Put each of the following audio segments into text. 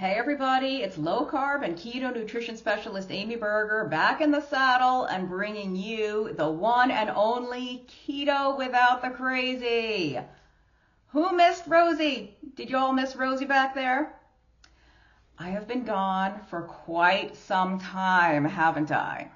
Hey everybody, it's low carb and keto nutrition specialist Amy Berger back in the saddle and bringing you the one and only keto without the crazy. Who missed Rosie? Did you all miss Rosie back there? I have been gone for quite some time, haven't I?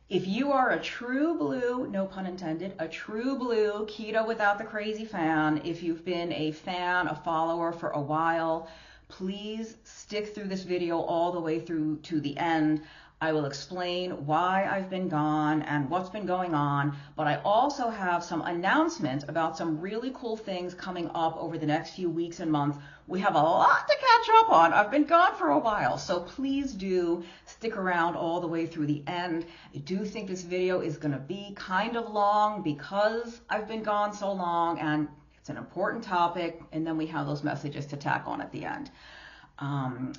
If you are a true blue, no pun intended, a true blue keto without the crazy fan, if you've been a fan, a follower for a while, please stick through this video all the way through to the end. I will explain why I've been gone and what's been going on, but I also have some announcements about some really cool things coming up over the next few weeks and months. We have a lot to catch up on. I've been gone for a while, so please do stick around all the way through the end. I do think this video is going to be kind of long because I've been gone so long and it's an important topic, and then we have those messages to tack on at the end.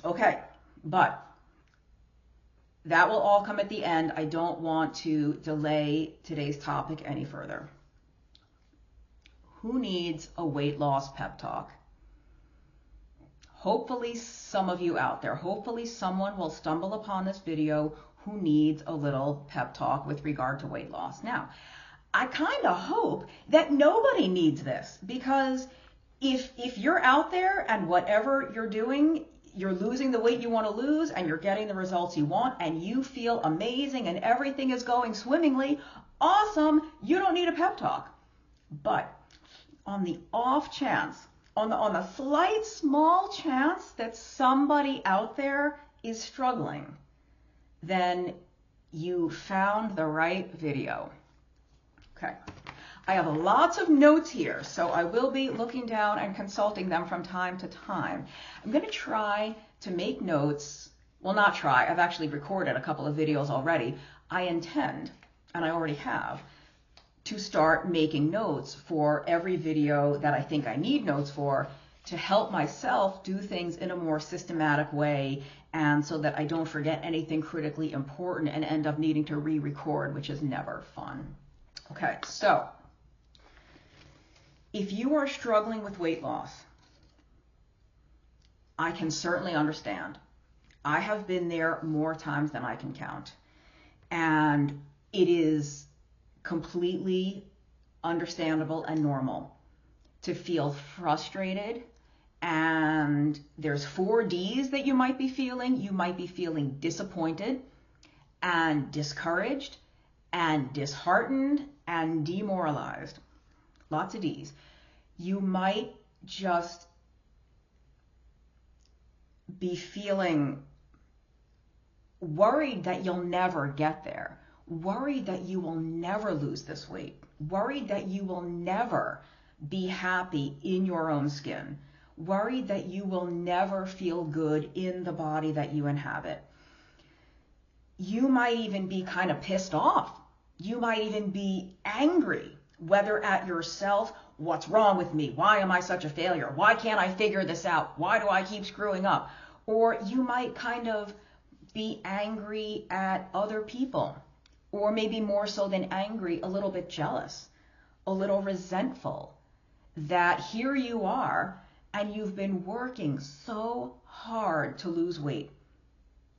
Okay, but that will all come at the end. I don't want to delay today's topic any further. Who needs a weight loss pep talk? Hopefully some of you out there, hopefully someone will stumble upon this video who needs a little pep talk with regard to weight loss. Now, I kind of hope that nobody needs this, because if you're out there and whatever you're doing, you're losing the weight you want to lose and you're getting the results you want and you feel amazing and everything is going swimmingly, awesome, you don't need a pep talk. But on the off chance, on the slight small chance that somebody out there is struggling, then you found the right video. Okay. I have lots of notes here, so I will be looking down and consulting them from time to time. I'm going to try to make notes. Well, not try. I've actually recorded a couple of videos already. I intend, and I already have, to start making notes for every video that I think I need notes for to help myself do things in a more systematic way, and so that I don't forget anything critically important and end up needing to re-record, which is never fun. Okay, so if you are struggling with weight loss, I can certainly understand. I have been there more times than I can count. And it is completely understandable and normal to feel frustrated. And there's 4 Ds that you might be feeling. You might be feeling disappointed and discouraged and disheartened and demoralized. Lots of Ds. You might just be feeling worried that you'll never get there, worried that you will never lose this weight, worried that you will never be happy in your own skin, worried that you will never feel good in the body that you inhabit. You might even be kind of pissed off. You might even be angry, whether at yourself, what's wrong with me? Why am I such a failure? Why can't I figure this out? Why do I keep screwing up? Or you might kind of be angry at other people, or maybe more so than angry, a little bit jealous, a little resentful that here you are and you've been working so hard to lose weight,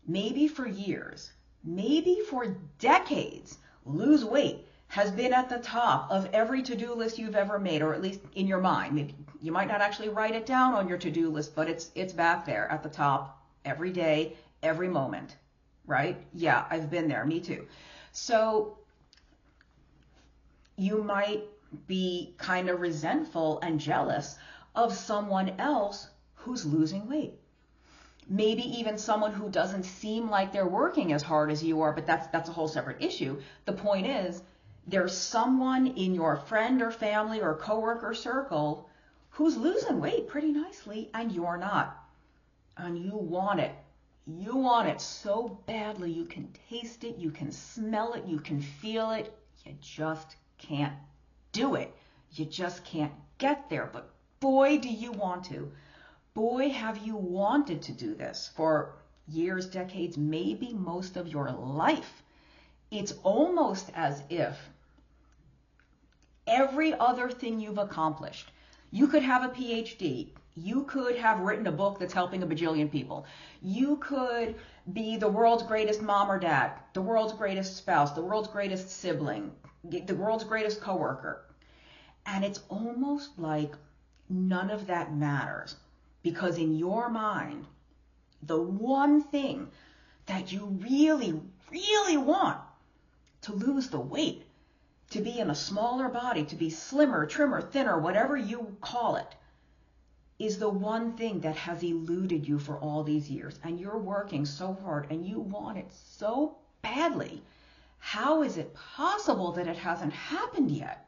maybe for years, maybe for decades. Lose weight has been at the top of every to-do list you've ever made, or at least in your mind. Maybe you might not actually write it down on your to-do list, but it's back there at the top every day, every moment, right? Yeah, I've been there, me too. So you might be kind of resentful and jealous of someone else who's losing weight. Maybe even someone who doesn't seem like they're working as hard as you are, but that's a whole separate issue. The point is, there's someone in your friend or family or coworker circle who's losing weight pretty nicely and you're not. And you want it. You want it so badly. You can taste it, you can smell it, you can feel it. You just can't do it. You just can't get there. But boy, do you want to. Boy, have you wanted to do this for years, decades, maybe most of your life. It's almost as if every other thing you've accomplished, you could have a PhD You could have written a book that's helping a bajillion people. You could be the world's greatest mom or dad, the world's greatest spouse, the world's greatest sibling, the world's greatest coworker. And it's almost like none of that matters, because in your mind, the one thing that you really, really want, to lose the weight, to be in a smaller body, to be slimmer, trimmer, thinner, whatever you call it, is the one thing that has eluded you for all these years. And you're working so hard and you want it so badly. How is it possible that it hasn't happened yet?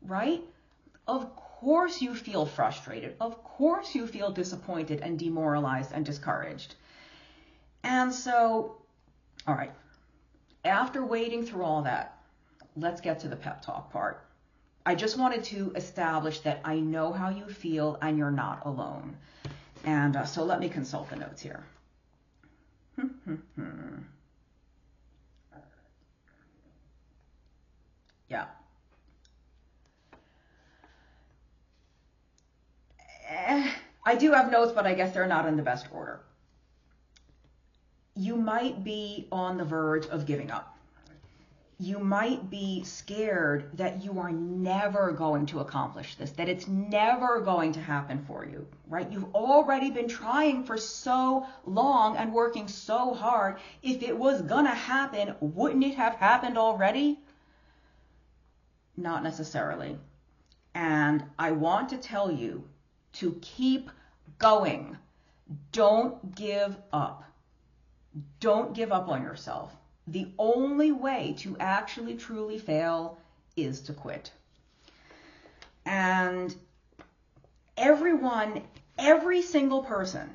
Right? Of course you feel frustrated. Of course you feel disappointed and demoralized and discouraged. And so, all right, after wading through all that, let's get to the pep talk part. I just wanted to establish that I know how you feel and you're not alone. And so let me consult the notes here. Yeah. I do have notes, but I guess they're not in the best order. You might be on the verge of giving up. You might be scared that you are never going to accomplish this, that it's never going to happen for you, right? You've already been trying for so long and working so hard. If it was gonna happen, wouldn't it have happened already? Not necessarily. And I want to tell you to keep going. Don't give up. Don't give up on yourself. The only way to actually truly fail is to quit. And every single person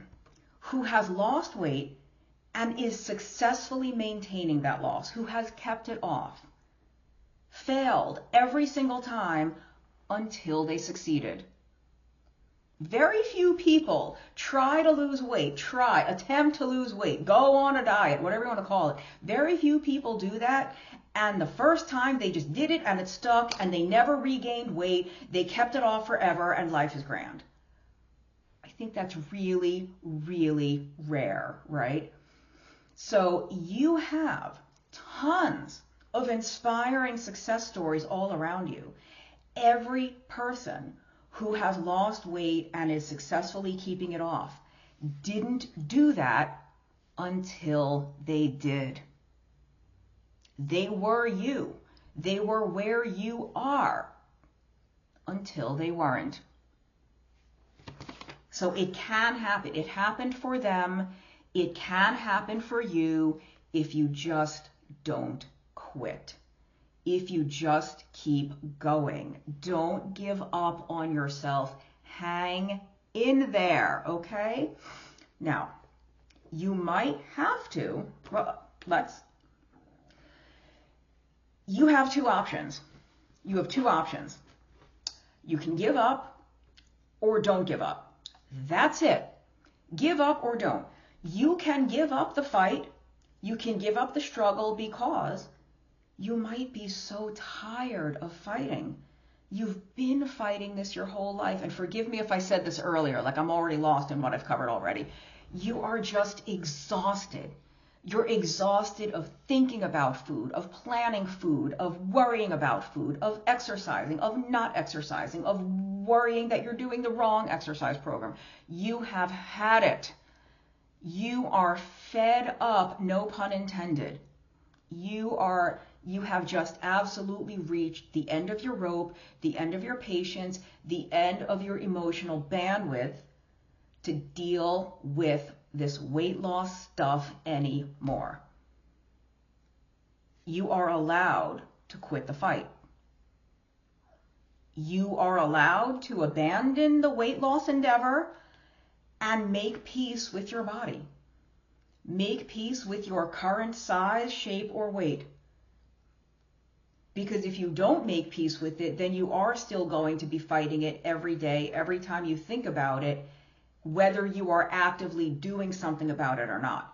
who has lost weight and is successfully maintaining that loss, who has kept it off, failed every single time until they succeeded. Very few people try to lose weight, attempt to lose weight, go on a diet, whatever you want to call it. Very few people do that. And the first time they just did it and it stuck and they never regained weight. They kept it off forever and life is grand. I think that's really, really rare, right? So you have tons of inspiring success stories all around you. Every person who has lost weight and is successfully keeping it off didn't do that until they did. They were you. They were where you are until they weren't. So it can happen. It happened for them. It can happen for you if you just don't quit. If you just keep going. Don't give up on yourself. Hang in there, okay? Now, you might have to, you have two options. You have two options. You can give up or don't give up. That's it. Give up or don't. You can give up the fight. You can give up the struggle because you might be so tired of fighting. You've been fighting this your whole life. And forgive me if I said this earlier, like I'm already lost in what I've covered already. You are just exhausted. You're exhausted of thinking about food, of planning food, of worrying about food, of exercising, of not exercising, of worrying that you're doing the wrong exercise program. You have had it. You are fed up, no pun intended. You have just absolutely reached the end of your rope, the end of your patience, the end of your emotional bandwidth to deal with this weight loss stuff anymore. You are allowed to quit the fight. You are allowed to abandon the weight loss endeavor and make peace with your body. Make peace with your current size, shape, or weight. Because if you don't make peace with it, then you are still going to be fighting it every day, every time you think about it, whether you are actively doing something about it or not.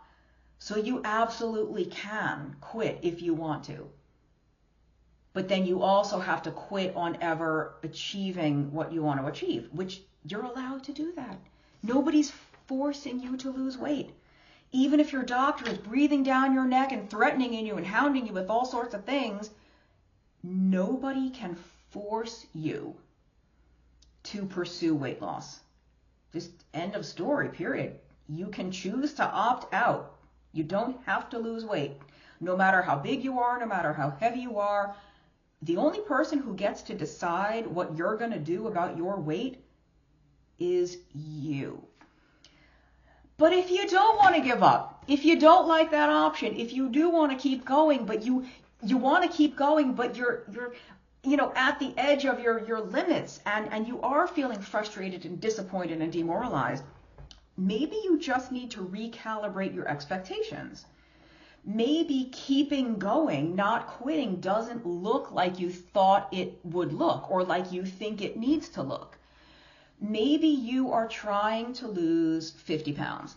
So you absolutely can quit if you want to. But then you also have to quit on ever achieving what you want to achieve, which You're allowed to do that. Nobody's forcing you to lose weight. Even if your doctor is breathing down your neck and threatening you and hounding you with all sorts of things, nobody can force you to pursue weight loss. Just end of story, period. You can choose to opt out. You don't have to lose weight. No matter how big you are, no matter how heavy you are, the only person who gets to decide what you're going to do about your weight is you. But if you don't want to give up, if you don't like that option, if you do want to keep going, but you want to keep going, but you're at the edge of your limits, and you are feeling frustrated and disappointed and demoralized, maybe you just need to recalibrate your expectations. Maybe keeping going, not quitting, doesn't look like you thought it would look or like you think it needs to look. Maybe you are trying to lose 50 pounds.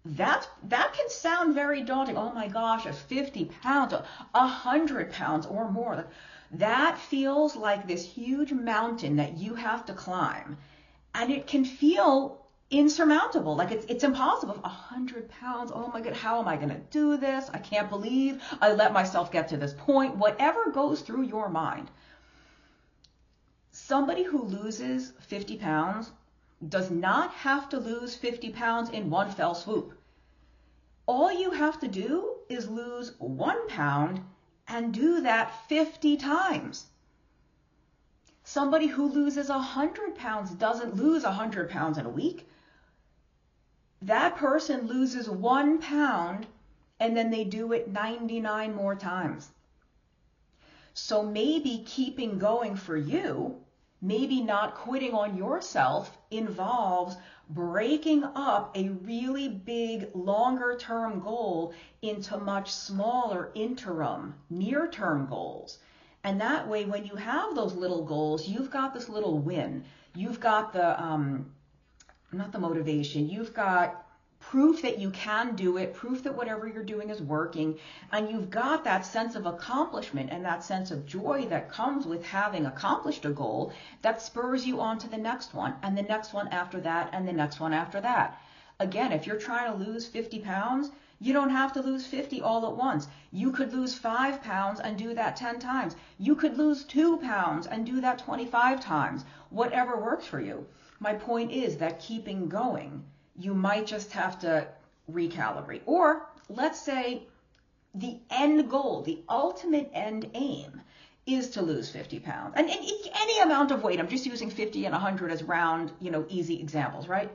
That can sound very daunting. Oh my gosh, 50 pounds, 100 pounds or more. That feels like this huge mountain that you have to climb. And it can feel insurmountable, like it's impossible. 100 pounds, oh my God, how am I going to do this? I can't believe I let myself get to this point. Whatever goes through your mind. Somebody who loses 50 pounds does not have to lose 50 pounds in one fell swoop. All you have to do is lose 1 pound and do that 50 times. Somebody who loses 100 pounds doesn't lose 100 pounds in a week. That person loses 1 pound and then they do it 99 more times. So maybe keeping going for you, maybe not quitting on yourself, involves breaking up a really big, longer-term goal into much smaller interim, near-term goals. And that way, when you have those little goals, you've got this little win. You've got the, not the motivation, you've got proof that you can do it, proof that whatever you're doing is working, and you've got that sense of accomplishment and that sense of joy that comes with having accomplished a goal that spurs you on to the next one, and the next one after that, and the next one after that. Again, if you're trying to lose 50 pounds, you don't have to lose 50 all at once. You could lose 5 pounds and do that 10 times. You could lose 2 pounds and do that 25 times. Whatever works for you. My point is that keeping going, you might just have to recalibrate. Or let's say the end goal, the ultimate end aim is to lose 50 pounds. And any amount of weight, I'm just using 50 and 100 as round, easy examples, right?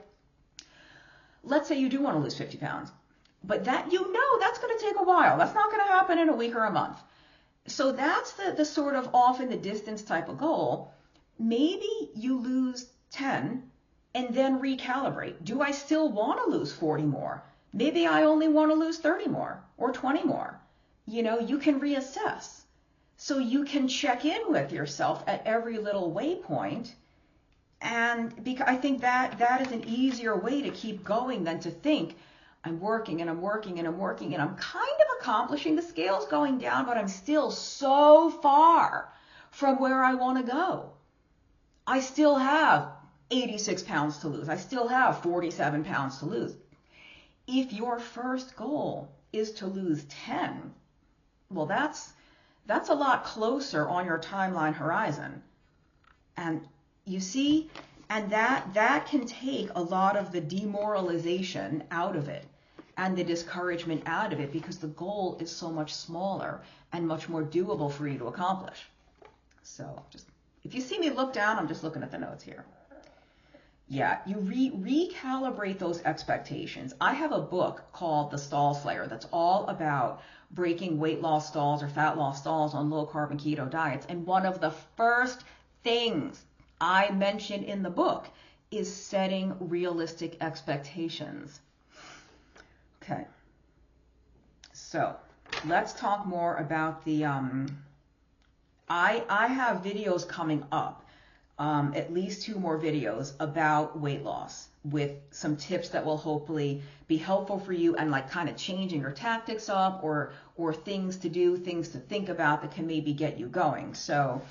Let's say you do want to lose 50 pounds, but that's going to take a while. That's not going to happen in a week or a month. So that's the sort of off in the distance type of goal. Maybe you lose 10 and then recalibrate. Do I still want to lose 40 more? Maybe I only want to lose 30 more or 20 more. You can reassess. So you can check in with yourself at every little waypoint. And because I think that is an easier way to keep going than to think, I'm working and I'm working and I'm working and I'm kind of accomplishing, the scale's going down, but I'm still so far from where I want to go. I still have 86 pounds to lose. I still have 47 pounds to lose. If your first goal is to lose 10, well, that's a lot closer on your timeline horizon. And you see, and that can take a lot of the demoralization out of it and the discouragement out of it, because the goal is so much smaller and much more doable for you to accomplish. So just, if you see me look down, I'm just looking at the notes here. Yeah, you recalibrate those expectations. I have a book called The Stall Slayer that's all about breaking weight loss stalls or fat loss stalls on low carb and keto diets. And one of the first things I mention in the book is setting realistic expectations. Okay, so let's talk more about the, I have videos coming up. At least 2 more videos about weight loss with some tips that will hopefully be helpful for you and like kind of changing your tactics up or things to do, things to think about that can maybe get you going. So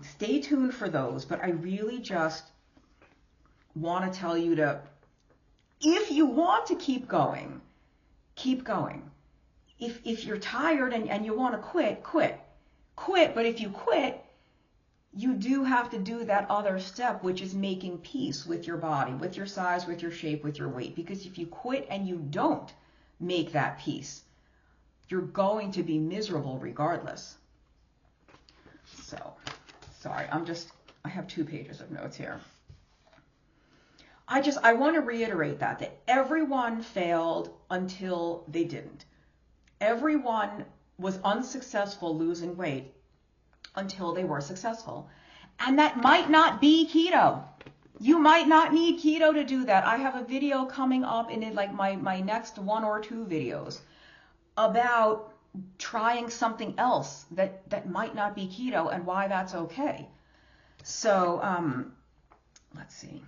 stay tuned for those. But I really just want to tell you to, if you want to keep going, keep going. If you're tired and you want to quit, quit. But if you quit, you do have to do that other step, which is making peace with your body, with your size, with your shape, with your weight. Because if you quit and you don't make that peace, you're going to be miserable regardless. So, sorry, I have 2 pages of notes here. I want to reiterate that everyone failed until they didn't. Everyone was unsuccessful losing weight until they were successful. And that might not be keto. You might not need keto to do that. I have a video coming up in like my next 1 or 2 videos about trying something else that might not be keto and why that's okay. So, let's see.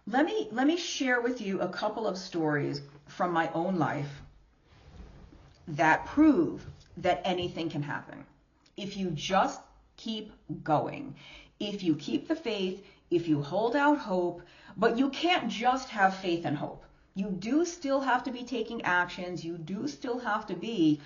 Let me share with you a couple of stories from my own life that prove that anything can happen. If you just keep going, if you keep the faith, if you hold out hope, but you can't just have faith and hope. You do still have to be taking actions. You do still have to be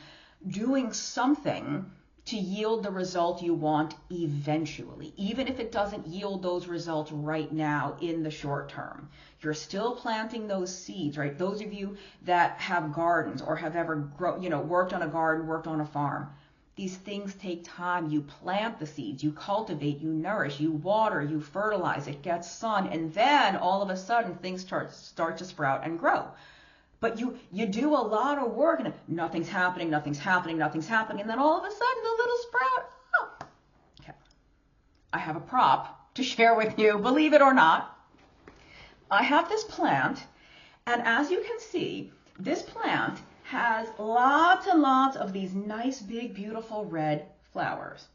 doing something to yield the result you want eventually, even if it doesn't yield those results right now in the short term. You're still planting those seeds, right? Those of you that have gardens or have ever worked on a garden, worked on a farm, these things take time. You plant the seeds, you cultivate, you nourish, you water, you fertilize, it gets sun, and then all of a sudden things start to sprout and grow. But you do a lot of work and nothing's happening, and then all of a sudden the little sprout, okay. I have a prop to share with you, believe it or not. I have this plant, and as you can see, this plant has lots and lots of these nice, big, beautiful red flowers.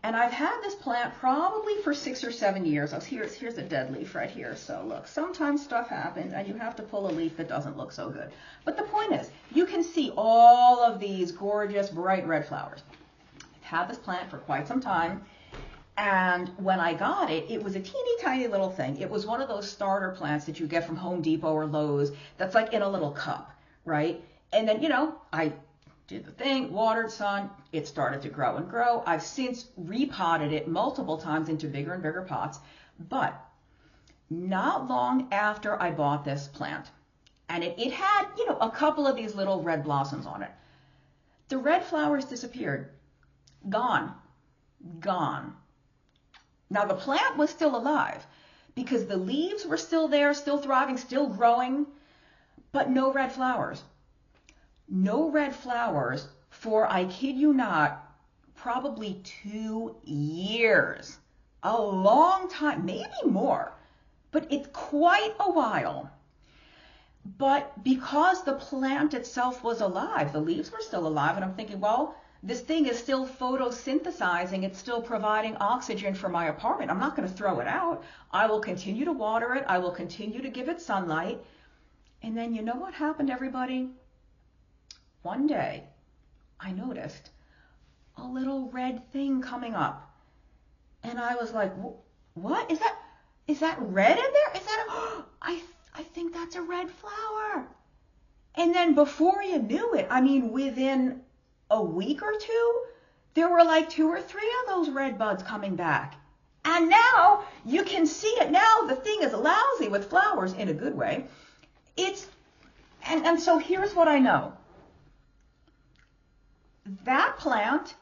And I've had this plant probably for 6 or 7 years. Here's a dead leaf right here. So look, sometimes stuff happens and you have to pull a leaf that doesn't look so good. But the point is, you can see all of these gorgeous, bright red flowers. I've had this plant for quite some time. And when I got it, it was a teeny tiny little thing. It was one of those starter plants that you get from Home Depot or Lowe's that's like in a little cup, right? And then, I did the thing, watered, sun, it started to grow and grow. I've since repotted it multiple times into bigger and bigger pots, but not long after I bought this plant, and it had, a couple of these little red blossoms on it, the red flowers disappeared. Gone. Now the plant was still alive because the leaves were still there, still thriving, still growing, but no red flowers. No red flowers for, I kid you not, probably 2 years. A long time, maybe more, but it's quite a while. But because the plant itself was alive, the leaves were still alive, and I'm thinking, well, this thing is still photosynthesizing, it's still providing oxygen for my apartment. I'm not going to throw it out. I will continue to water it. I will continue to give it sunlight. And then you know what happened, everybody? One day, I noticed a little red thing coming up. And I was like, what? Is that red in there? Is that I think that's a red flower. And then before you knew it, within a week or 2, there were like 2 or 3 of those red buds coming back. And now you can see it. Now the thing is lousy with flowers in a good way. And so here's what I know. That plant,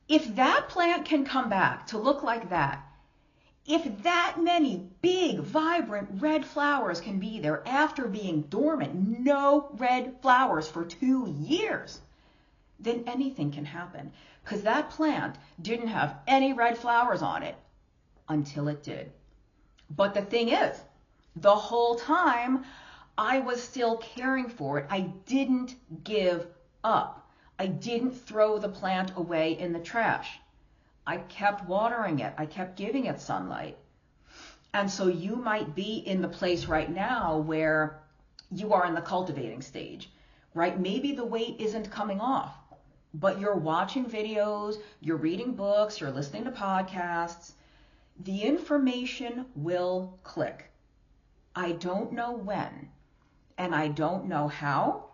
if that plant can come back to look like that, if that many big, vibrant red flowers can be there after being dormant, no red flowers for 2 years, then anything can happen. Because that plant didn't have any red flowers on it until it did. But the thing is, the whole time I was still caring for it. I didn't give up. I didn't throw the plant away in the trash. I kept watering it. I kept giving it sunlight. And so you might be in the place right now where you are in the cultivating stage, right? Maybe the weight isn't coming off. but you're watching videos, you're reading books, you're listening to podcasts, the information will click. I don't know when, and I don't know how.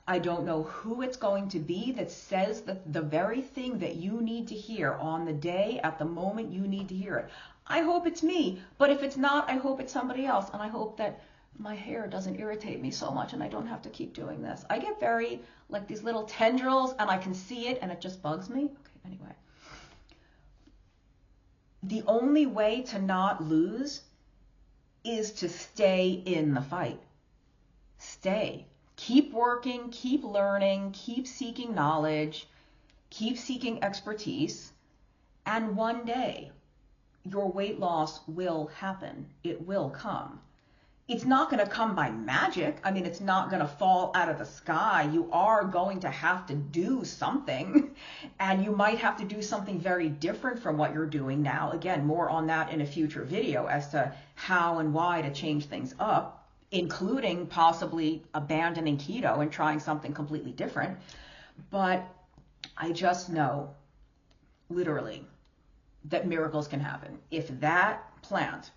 I don't know who it's going to be that says the very thing that you need to hear on the day, at the moment you need to hear it. I hope it's me, but if it's not, I hope it's somebody else, and I hope that my hair doesn't irritate me so much and I don't have to keep doing this. I get very, like, these little tendrils, and I can see it, and it just bugs me. Okay, anyway. The only way to not lose is to stay in the fight. Stay. Keep working, keep learning, keep seeking knowledge, keep seeking expertise, and one day your weight loss will happen. It will come. It's not going to come by magic. I mean, it's not going to fall out of the sky. You are going to have to do something, and you might have to do something very different from what you're doing now. Again, more on that in a future video as to how and why to change things up, including possibly abandoning keto and trying something completely different. But I just know, literally, that miracles can happen. If that plant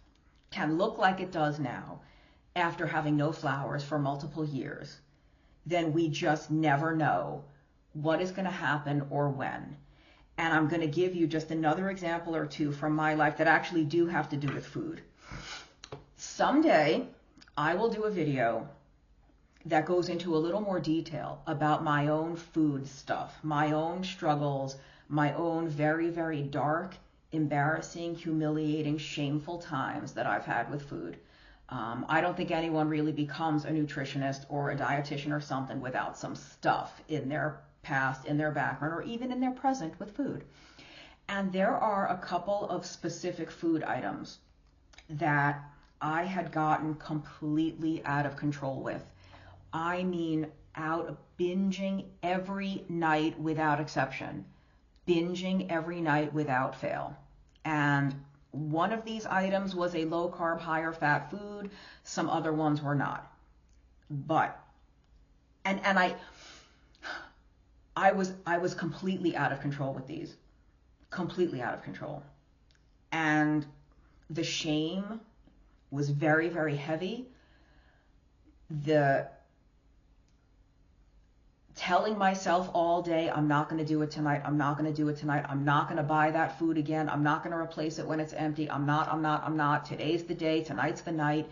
can look like it does now, after having no flowers for multiple years, then we just never know what is going to happen or when. And I'm going to give you just another example or two from my life that actually do have to do with food. Someday, I will do a video that goes into a little more detail about my own food stuff, my own struggles, my own very, very dark, embarrassing, humiliating, shameful times that I've had with food. I don't think anyone really becomes a nutritionist or a dietitian or something without some stuff in their past, in their background, or even in their present with food. And there are a couple of specific food items that I had gotten completely out of control with. I mean, out binging every night without exception. Binging every night without fail. And one of these items was a low carb, higher fat food. Some other ones were not. But, and I was completely out of control with these. Completely out of control. And the shame was very, very heavy. The telling myself all day, I'm not going to do it tonight, I'm not going to do it tonight, I'm not going to buy that food again, I'm not going to replace it when it's empty, I'm not, today's the day, tonight's the night,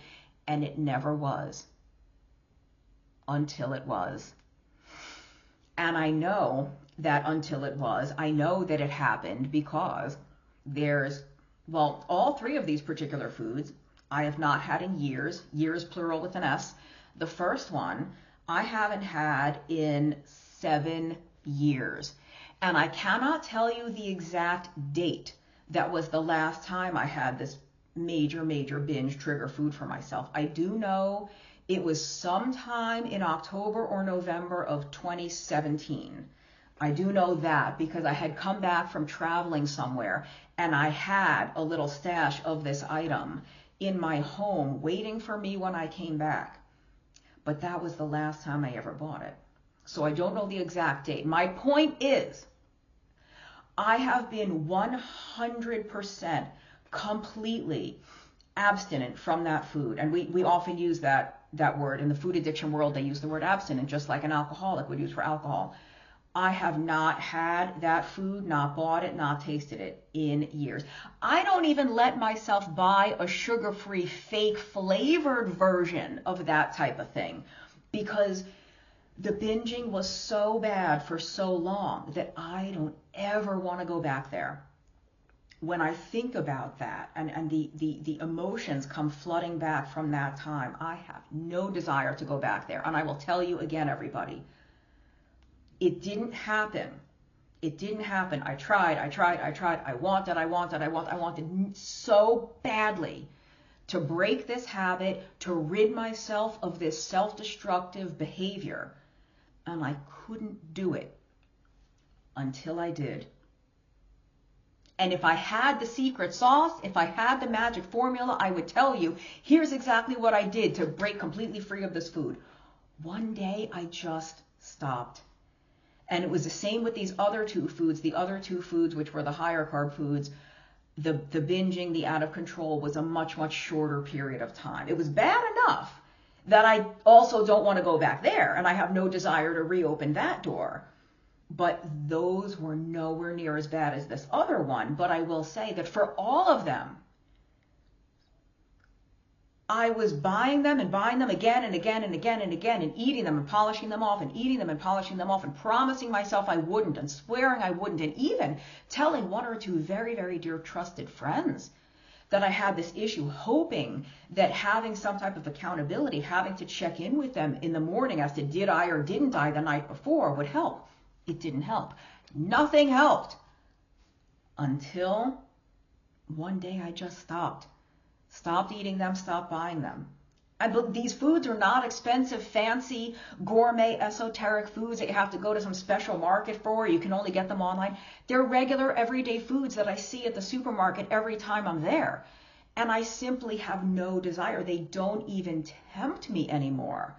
and it never was. Until it was. And I know that until it was, I know that it happened because there's, well, all three of these particular foods I have not had in years, years plural with an S. The first one I haven't had in 7 years. And I cannot tell you the exact date that was the last time I had this major binge trigger food for myself. I do know it was sometime in October or November of 2017. I do know that because I had come back from traveling somewhere and I had a little stash of this item in my home waiting for me when I came back. But that was the last time I ever bought it. So I don't know the exact date. My point is, I have been 100% completely abstinent from that food. And we often use that word. In the food addiction world, they use the word abstinent, just like an alcoholic would use for alcohol. I have not had that food, not bought it, not tasted it in years. I don't even let myself buy a sugar-free, fake flavored version of that type of thing because the binging was so bad for so long that I don't ever want to go back there. When I think about that and the emotions come flooding back from that time, I have no desire to go back there. And I will tell you again, everybody, it didn't happen. It didn't happen. I tried. I wanted so badly to break this habit, to rid myself of this self-destructive behavior. And I couldn't do it until I did. And if I had the secret sauce, if I had the magic formula, I would tell you, here's exactly what I did to break completely free of this food. One day I just stopped. And it was the same with these other two foods. The other two foods, which were the higher carb foods, the binging, the out of control was a much, much shorter period of time. It was bad enough that I also don't want to go back there, and I have no desire to reopen that door. But those were nowhere near as bad as this other one. But I will say that for all of them, I was buying them and buying them again and again and again and again, and eating them and polishing them off, and eating them and polishing them off, and promising myself I wouldn't, and swearing I wouldn't, and even telling one or two very, very dear trusted friends that I had this issue, hoping that having some type of accountability, having to check in with them in the morning as to did I or didn't I the night before would help. It didn't help. Nothing helped until one day I just stopped. Stopped eating them, stopped buying them. These foods are not expensive, fancy, gourmet, esoteric foods that you have to go to some special market for. You can only get them online. They're regular, everyday foods that I see at the supermarket every time I'm there. And I simply have no desire. They don't even tempt me anymore.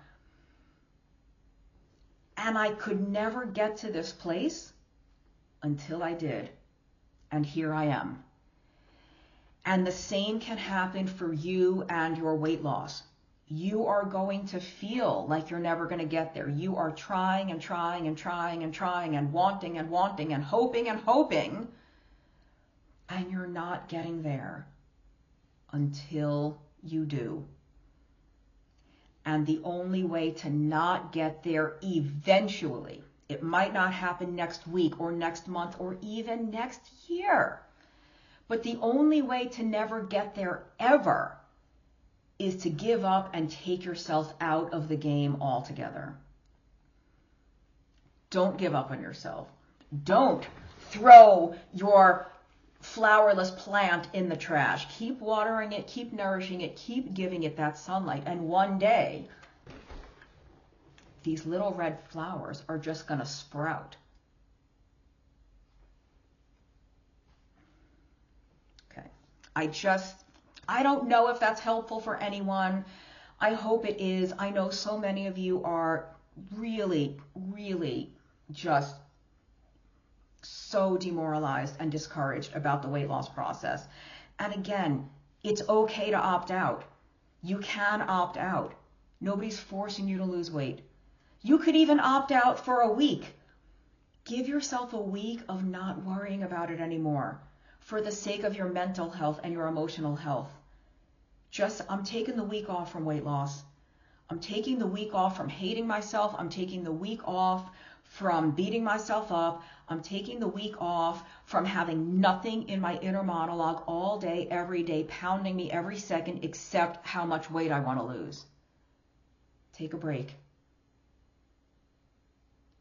And I could never get to this place until I did. And here I am. And the same can happen for you and your weight loss. You are going to feel like you're never going to get there. You are trying and trying and trying and trying and wanting and wanting and hoping, and you're not getting there until you do. And the only way to not get there eventually, it might not happen next week or next month or even next year, but the only way to never get there ever is to give up and take yourself out of the game altogether. Don't give up on yourself. Don't throw your flowerless plant in the trash. Keep watering it, keep nourishing it, keep giving it that sunlight. And one day, these little red flowers are just going to sprout. I don't know if that's helpful for anyone. I hope it is. I know so many of you are really, really just so demoralized and discouraged about the weight loss process. And again, it's okay to opt out. You can opt out. Nobody's forcing you to lose weight. You could even opt out for a week. Give yourself a week of not worrying about it anymore, for the sake of your mental health and your emotional health. I'm taking the week off from weight loss. I'm taking the week off from hating myself. I'm taking the week off from beating myself up. I'm taking the week off from having nothing in my inner monologue all day, every day, pounding me every second except how much weight I want to lose. Take a break.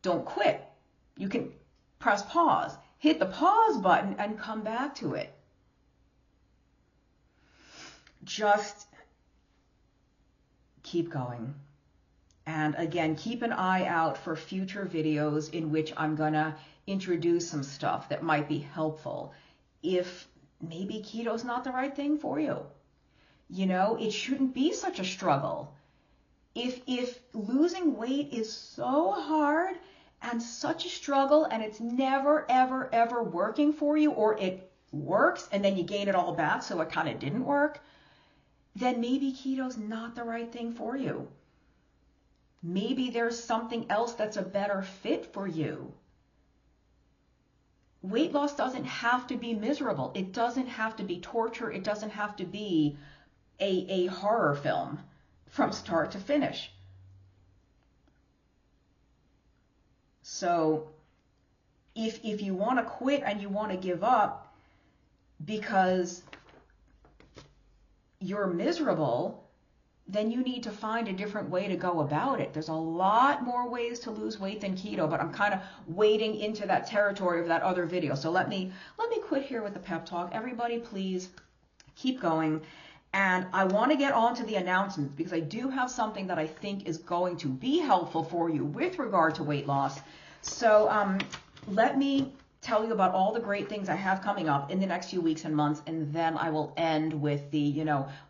Don't quit. You can press pause. Hit the pause button and come back to it. Just keep going. And again, keep an eye out for future videos in which I'm going to introduce some stuff that might be helpful if maybe keto's not the right thing for you. You know, it shouldn't be such a struggle. If losing weight is so hard and such a struggle and it's never, ever, ever working for you, or it works and then you gain it all back so it kind of didn't work, then maybe keto's not the right thing for you. Maybe there's something else that's a better fit for you. Weight loss doesn't have to be miserable. It doesn't have to be torture. It doesn't have to be a horror film from start to finish. So if you want to quit and you want to give up because you're miserable, then you need to find a different way to go about it. There's a lot more ways to lose weight than keto, but I'm kind of wading into that territory of that other video. So let me quit here with the pep talk. Everybody, please keep going. And I want to get on to the announcements because I do have something that I think is going to be helpful for you with regard to weight loss. So let me tell you about all the great things I have coming up in the next few weeks and months, and then I will end with the,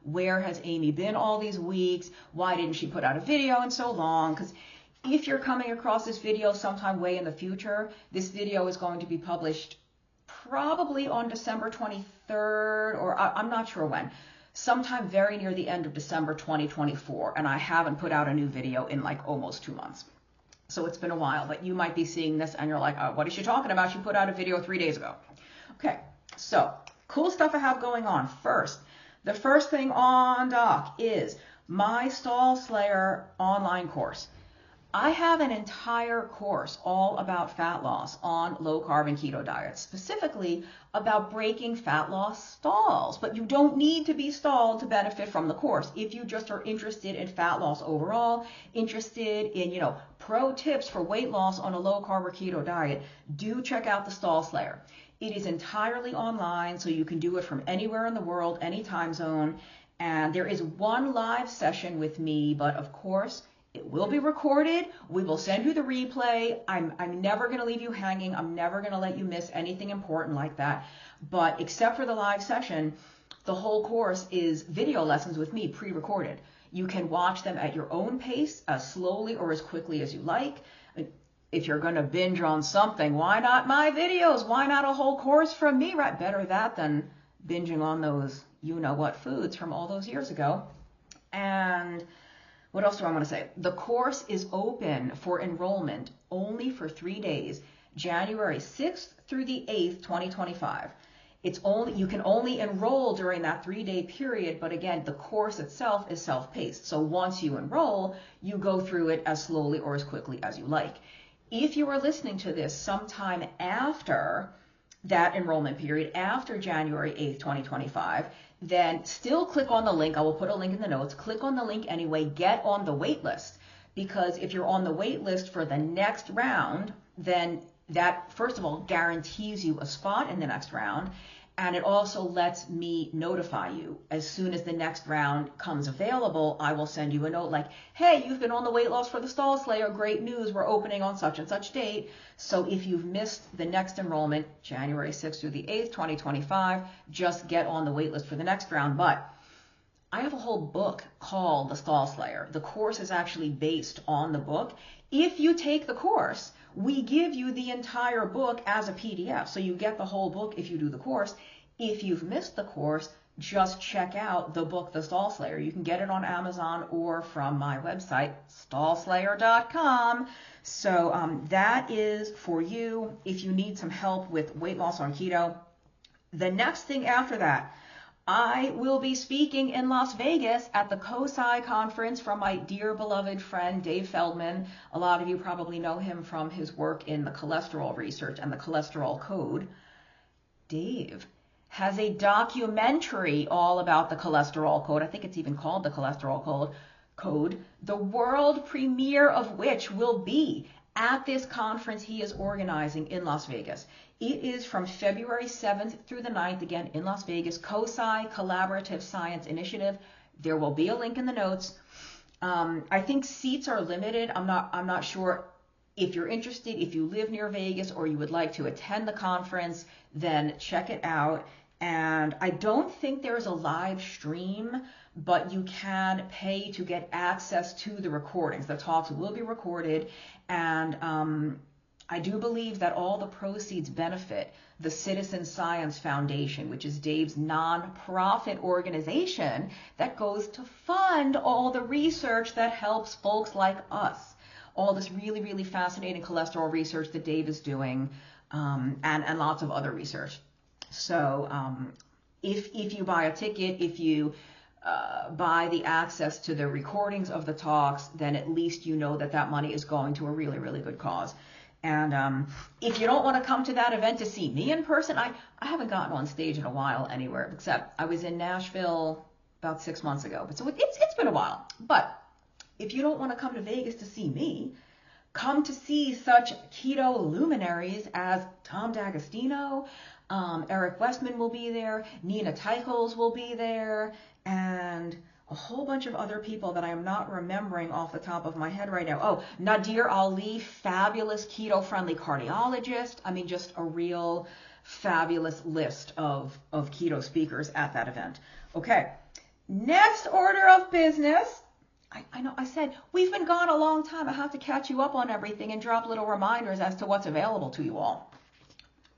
where has Amy been all these weeks? Why didn't she put out a video in so long? Because If you're coming across this video sometime way in the future, this video is going to be published probably on December 23rd, or I'm not sure when, sometime very near the end of December 2024, and I haven't put out a new video in like almost 2 months. So it's been a while, but you might be seeing this and you're like, oh, what is she talking about? She put out a video 3 days ago. Okay, so cool stuff I have going on. The first thing on doc is my Stall Slayer online course. I have an entire course all about fat loss on low carb and keto diets, specifically about breaking fat loss stalls. But you don't need to be stalled to benefit from the course. If you just are interested in fat loss overall, interested in, pro tips for weight loss on a low carb or keto diet, do check out the Stall Slayer. It is entirely online, so you can do it from anywhere in the world, any time zone. And there is one live session with me, but of course, it will be recorded. We will send you the replay. I'm never going to leave you hanging. I'm never going to let you miss anything important like that. But except for the live session, the whole course is video lessons with me pre-recorded. You can watch them at your own pace, as slowly or as quickly as you like. If you're going to binge on something, why not my videos? Why not a whole course from me? Right? Better that than binging on those you-know-what foods from all those years ago. And what else do I want to say? The course is open for enrollment only for 3 days, January 6th through the 8th, 2025. You can only enroll during that 3-day period, but again, the course itself is self-paced. So once you enroll, you go through it as slowly or as quickly as you like. If you are listening to this sometime after that enrollment period, after January 8th, 2025, then still click on the link. I will put a link in the notes. Click on the link anyway. Get on the wait list, because if you're on the wait list for the next round, then that, first of all, guarantees you a spot in the next round. And it also lets me notify you as soon as the next round comes available. I will send you a note like, hey, you've been on the weight loss for the Stall Slayer. Great news. We're opening on such and such date. So if you've missed the next enrollment, January 6th through the 8th, 2025, just get on the wait list for the next round. But I have a whole book called The Stall Slayer. The course is actually based on the book. If you take the course, we give you the entire book as a PDF. So you get the whole book if you do the course. If you've missed the course, just check out the book, The Stall Slayer. You can get it on Amazon or from my website, stallslayer.com. So that is for you if you need some help with weight loss on keto. The next thing after that, I will be speaking in Las Vegas at the CoSci conference from my dear beloved friend Dave Feldman. A lot of you probably know him from his work in the cholesterol research and the cholesterol code. Dave has a documentary all about the cholesterol code. I think it's even called the cholesterol code, the world premiere of which will be at this conference he is organizing in Las Vegas. It is from February 7th through the 9th, again, in Las Vegas, CoSci, Collaborative Science Initiative. There will be a link in the notes. I think seats are limited. I'm not sure. If you're interested, if you live near Vegas or you would like to attend the conference, then check it out. And I don't think there's a live stream, but you can pay to get access to the recordings. The talks will be recorded, and I do believe that all the proceeds benefit the Citizen Science Foundation, which is Dave's nonprofit organization that goes to fund all the research that helps folks like us. All this really, really fascinating cholesterol research that Dave is doing, and lots of other research. So if you buy a ticket, if you buy the access to the recordings of the talks, then at least you know that that money is going to a really, really good cause. And if you don't want to come to that event to see me in person, I haven't gotten on stage in a while anywhere, except I was in Nashville about 6 months ago. But so it's been a while. But if you don't want to come to Vegas to see me, come to see such keto luminaries as Tom D'Agostino, Eric Westman will be there, Nina Teichels will be there, and a whole bunch of other people that I am not remembering off the top of my head right now. Oh, Nadir Ali, fabulous keto-friendly cardiologist. I mean, just a real fabulous list of keto speakers at that event. Okay, next order of business. I know I said, we've been gone a long time. I have to catch you up on everything and drop little reminders as to what's available to you all.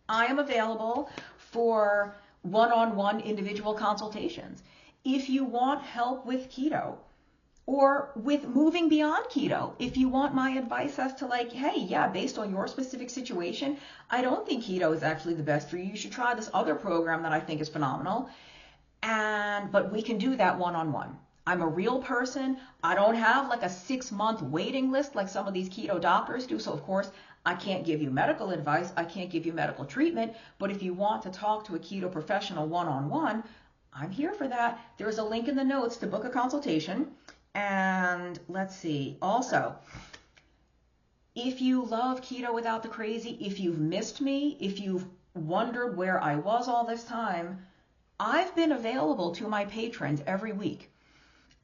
I am available for one-on-one individual consultations. If you want help with keto or with moving beyond keto, if you want my advice as to like, hey, yeah, based on your specific situation, I don't think keto is actually the best for you. You should try this other program that I think is phenomenal. But we can do that one-on-one. I'm a real person. I don't have like a 6-month waiting list like some of these keto doctors do. So of course, I can't give you medical advice. I can't give you medical treatment. But if you want to talk to a keto professional one-on-one, I'm here for that. There's a link in the notes to book a consultation. And let's see. Also, if you love Keto Without the Crazy, if you've missed me, if you've wondered where I was all this time, I've been available to my patrons every week.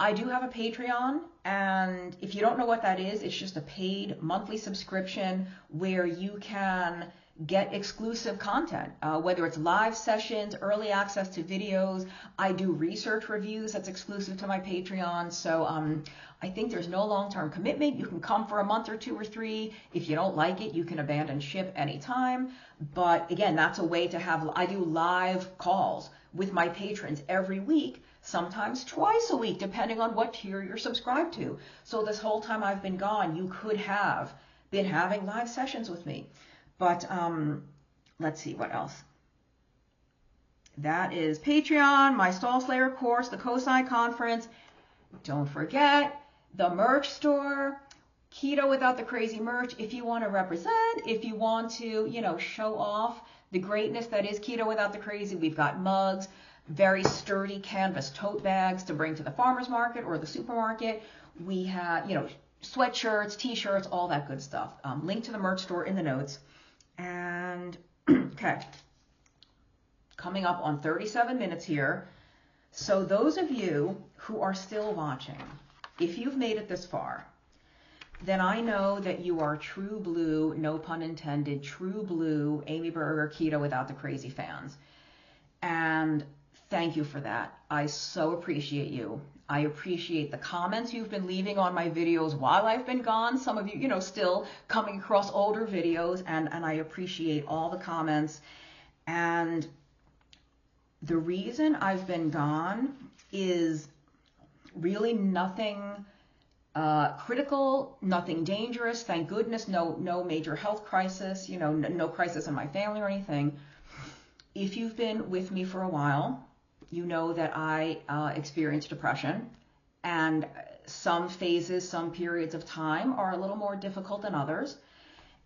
I do have a Patreon, and if you don't know what that is, it's just a paid monthly subscription where you can get exclusive content, whether it's live sessions, early access to videos. I do research reviews that's exclusive to my Patreon. So I think there's no long-term commitment. You can come for a month or 2 or 3. If you don't like it, you can abandon ship anytime. But again, that's a way to have, I do live calls with my patrons every week, sometimes twice a week, depending on what tier you're subscribed to. So this whole time I've been gone, you could have been having live sessions with me. But let's see what else. That is Patreon, my Stall Slayer course, the CoSci conference. Don't forget the merch store, Keto Without the Crazy merch. If you want to represent, if you want to, show off the greatness that is Keto Without the Crazy, we've got mugs, very sturdy canvas tote bags to bring to the farmer's market or the supermarket. We have, sweatshirts, t-shirts, all that good stuff. Link to the merch store in the notes. And okay, coming up on 37 minutes here. So those of you who are still watching, if you've made it this far, then I know that you are true blue, no pun intended, true blue Amy Berger Keto Without the Crazy fans. And thank you for that. I so appreciate you. I appreciate the comments you've been leaving on my videos while I've been gone. Some of you, still coming across older videos, and I appreciate all the comments. And the reason I've been gone is really nothing critical, nothing dangerous. Thank goodness, no major health crisis, no crisis in my family or anything. If you've been with me for a while, you know that I experience depression, and some phases, some periods of time are a little more difficult than others.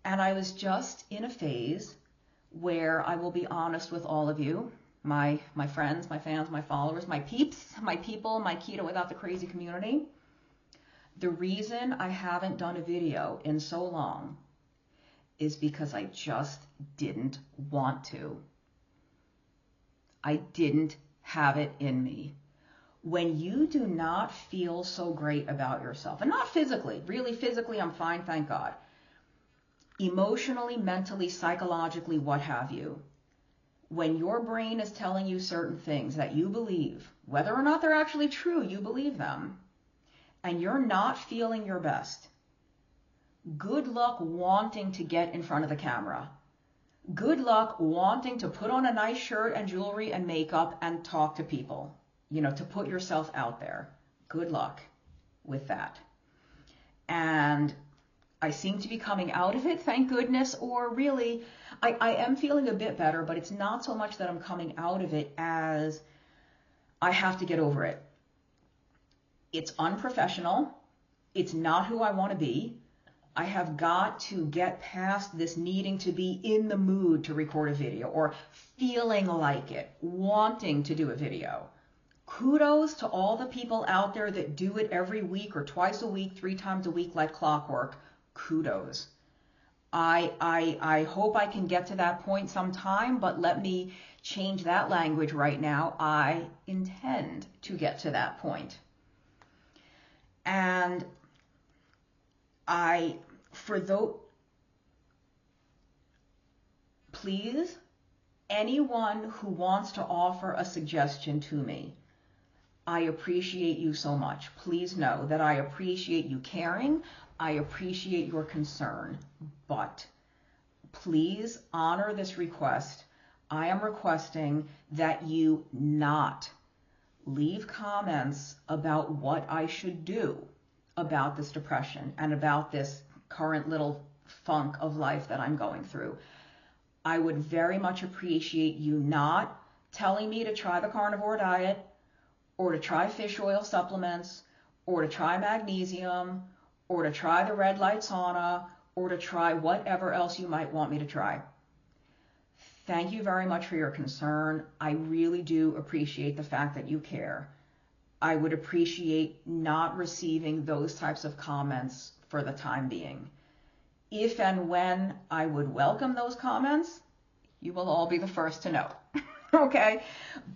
And I was just in a phase where I will be honest with all of you, my friends, my fans, my followers, my peeps, my people, my Keto Without the Crazy community. The reason I haven't done a video in so long is because I just didn't want to. I didn't have it in me. When you do not feel so great about yourself, and not physically, really physically I'm fine, thank God. Emotionally, mentally, psychologically, what have you. When your brain is telling you certain things that you believe, whether or not they're actually true, you believe them, and you're not feeling your best, good luck wanting to get in front of the camera. Good luck wanting to put on a nice shirt and jewelry and makeup and talk to people, to put yourself out there. Good luck with that. And I seem to be coming out of it, thank goodness, or really, I am feeling a bit better, but it's not so much that I'm coming out of it as I have to get over it. It's unprofessional. It's not who I want to be. I have got to get past this needing to be in the mood to record a video or feeling like it, wanting to do a video. Kudos to all the people out there that do it every week or twice a week, 3 times a week like clockwork. Kudos. I hope I can get to that point sometime, but let me change that language right now. I intend to get to that point. And please, anyone who wants to offer a suggestion to me, I appreciate you so much. Please know that I appreciate you caring. I appreciate your concern, but please honor this request. I am requesting that you not leave comments about what I should do about this depression and about this current little funk of life that I'm going through. I would very much appreciate you not telling me to try the carnivore diet or to try fish oil supplements or to try magnesium or to try the red light sauna or to try whatever else you might want me to try. Thank you very much for your concern. I really do appreciate the fact that you care. I would appreciate not receiving those types of comments for the time being. If and when I would welcome those comments, you will all be the first to know. Okay?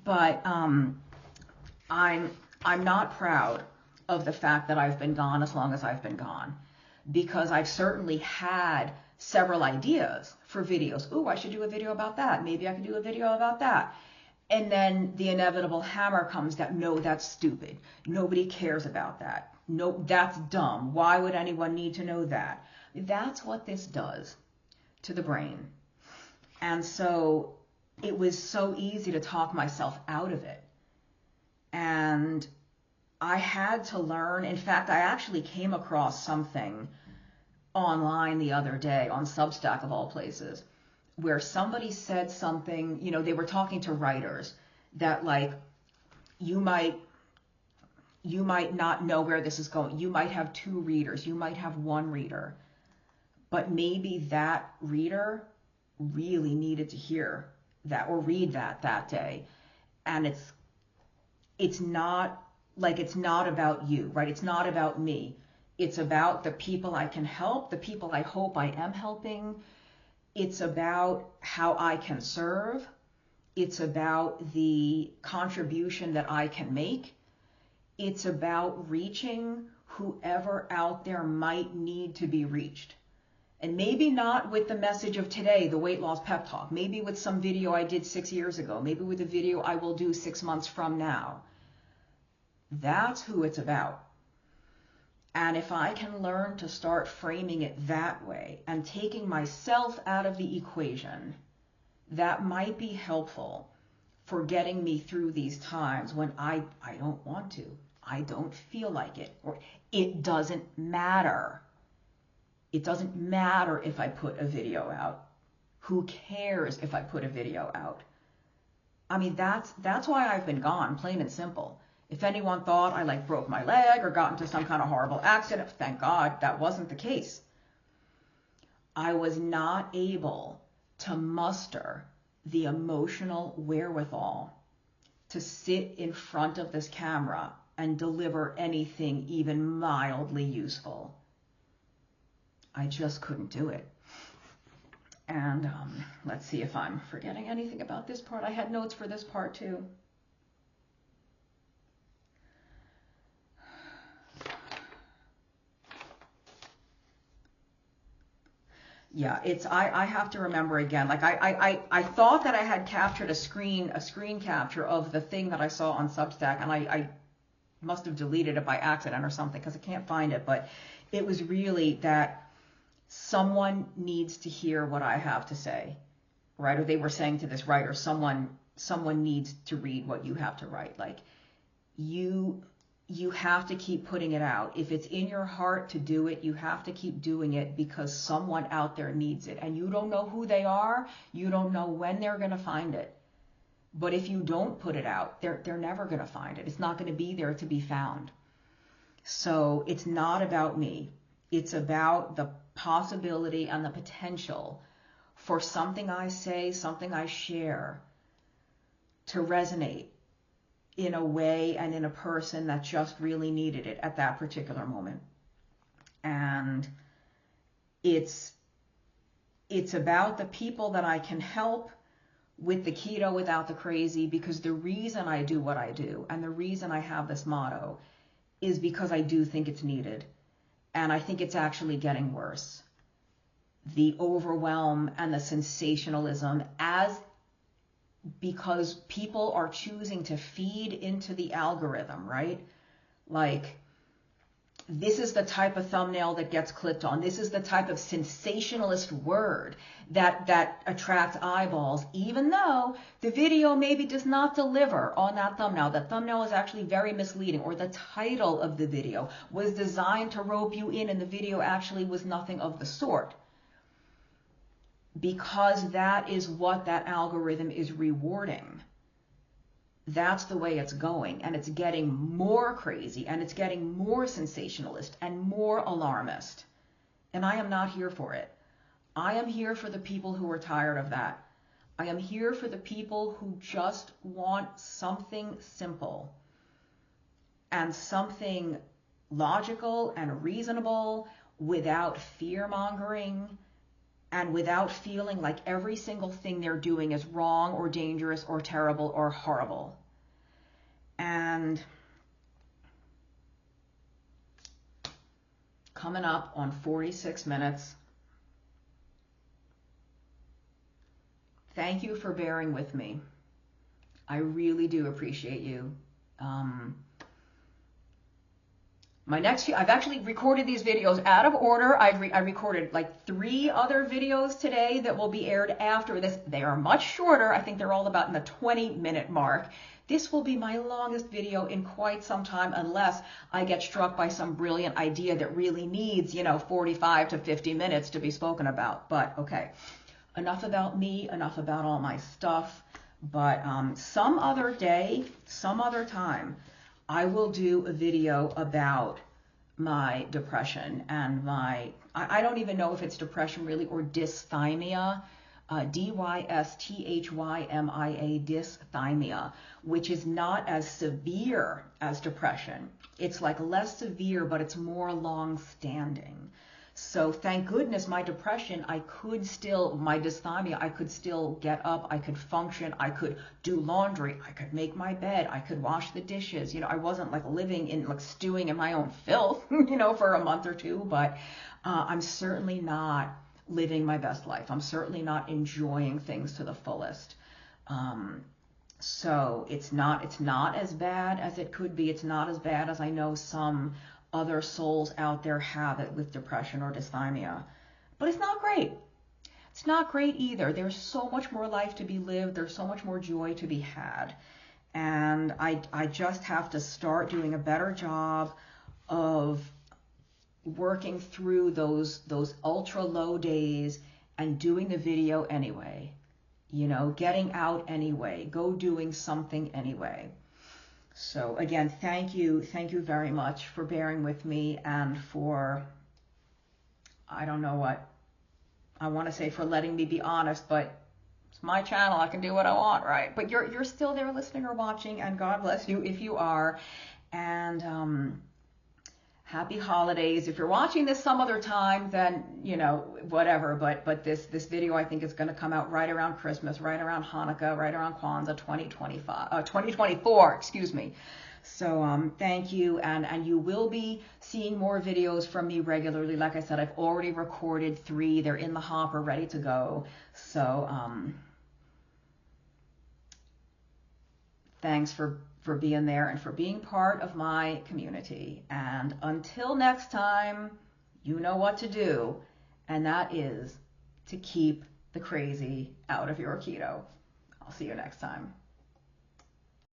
But I'm not proud of the fact that I've been gone as long as I've been gone, because I've certainly had several ideas for videos. Ooh, I should do a video about that. Maybe I could do a video about that. And then the inevitable hammer comes that, no, that's stupid. Nobody cares about that. No, that's dumb. Why would anyone need to know that? That's what this does to the brain. And so it was so easy to talk myself out of it. And I had to learn. In fact, I actually came across something online the other day on Substack of all places, where somebody said something, you know, they were talking to writers that, like, you might not know where this is going. You might have 2 readers. You might have 1 reader. But maybe that reader really needed to hear that or read that day. And it's not about you, right? It's not about me. It's about the people I can help, the people I hope I am helping. It's about how I can serve. It's about the contribution that I can make. It's about reaching whoever out there might need to be reached. And maybe not with the message of today, the weight loss pep talk. Maybe with some video I did 6 years ago. Maybe with a video I will do 6 months from now. That's who it's about. And if I can learn to start framing it that way and taking myself out of the equation, that might be helpful for getting me through these times when I don't want to. I don't feel like it. Or it doesn't matter. It doesn't matter if I put a video out. Who cares if I put a video out? I mean, that's why I've been gone, plain and simple. If anyone thought I broke my leg or got into some kind of horrible accident, thank God that wasn't the case. I was not able to muster the emotional wherewithal to sit in front of this camera and deliver anything even mildly useful. I just couldn't do it. And let's see if I'm forgetting anything about this part. I had notes for this part too. Yeah, I have to remember again. I thought that I had captured a screen capture of the thing that I saw on Substack, and I must have deleted it by accident or something because I can't find it. But it was really that someone needs to hear what I have to say, right? Or they were saying to this writer, someone needs to read what you have to write. Like, you have to keep putting it out. If it's in your heart to do it, you have to keep doing it because someone out there needs it. And you don't know who they are. You don't know when they're going to find it. But if you don't put it out, they're never going to find it. It's not going to be there to be found. So it's not about me. It's about the possibility and the potential for something I say, something I share, to resonate in a way and in a person that just really needed it at that particular moment. And it's about the people that I can help with the keto without the crazy, because the reason I do what I do and the reason I have this motto is because I do think it's needed. And I think it's actually getting worse. The overwhelm and the sensationalism, as because people are choosing to feed into the algorithm, right? Like, this is the type of thumbnail that gets clicked on. This is the type of sensationalist word that attracts eyeballs, even though the video maybe does not deliver on that thumbnail. That thumbnail is actually very misleading, or the title of the video was designed to rope you in and the video actually was nothing of the sort. Because that is what that algorithm is rewarding. That's the way it's going, and it's getting more crazy, and it's getting more sensationalist and more alarmist. And I am not here for it. I am here for the people who are tired of that. I am here for the people who just want something simple and something logical and reasonable without fear-mongering and without feeling like every single thing they're doing is wrong or dangerous or terrible or horrible. And coming up on 46 minutes. Thank you for bearing with me. I really do appreciate you. My next few, I've actually recorded these videos out of order. I recorded like 3 other videos today that will be aired after this. They are much shorter. I think they're all about in the 20-minute mark. This will be my longest video in quite some time, unless I get struck by some brilliant idea that really needs, 45 to 50 minutes to be spoken about. But okay, enough about me, enough about all my stuff. But some other day, some other time, I will do a video about my depression and I don't even know if it's depression really, or dysthymia, D-Y-S-T-H-Y-M-I-A, dysthymia, which is not as severe as depression. It's like less severe, but it's more long-standing. So thank goodness my depression, my dysthymia, I could still get up, I could function, I could do laundry, I could make my bed, I could wash the dishes. I wasn't like living in, like stewing in my own filth, for a month or two, but I'm certainly not living my best life. I'm certainly not enjoying things to the fullest. So it's not as bad as it could be. It's not as bad as I know some other souls out there have it with depression or dysthymia. But it's not great. It's not great either. There's so much more life to be lived. There's so much more joy to be had. And I just have to start doing a better job of working through those ultra low days and doing the video anyway. Getting out anyway. Go doing something anyway. So again, thank you very much for bearing with me and for, I don't know what I want to say, for letting me be honest, but it's my channel, I can do what I want, right? But you're still there listening or watching, and God bless you if you are. And happy holidays. If you're watching this some other time, then, whatever. But this video, I think, is going to come out right around Christmas, right around Hanukkah, right around Kwanzaa 2024, excuse me. So thank you. And you will be seeing more videos from me regularly. Like I said, I've already recorded 3. They're in the hopper, ready to go. So thanks for being there and for being part of my community. And until next time, you know what to do, and that is to keep the crazy out of your keto. I'll see you next time.